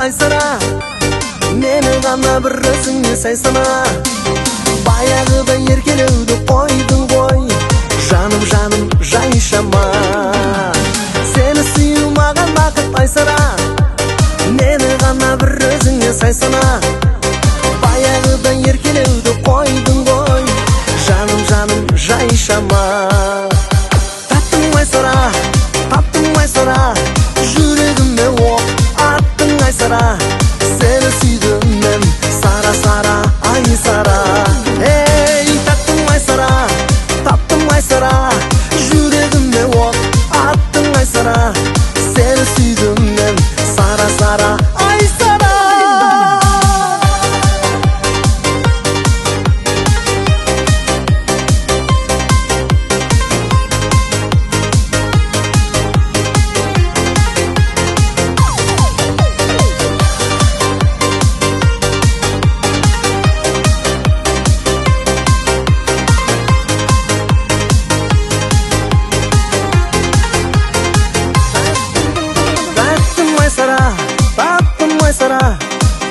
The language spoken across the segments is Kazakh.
айсара, мені ғана бір өзіңе сайсана. Баяғыда еркелеуді қойдың ғой, жаным жаным жайшама. Сені сүю маған бақыт айсара, мені ғана бір өзіңе сайсана. Баяғыда еркелеуді қойдың ғой, жаным жаным жайшама. Таптың айсара, таптың айсара, жүрегіме оқ аттың айсара. Сені сүйдім мен сара сара айсара. Ей, таптың айсара, таптың айсара, жүрегіме оқ аттың айсара. Сені сүйдім мен сара сара айсара.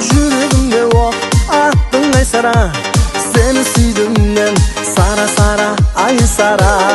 Жүрегімде оқ аттың айсара. Сені сүйдім мен сара сара айсара.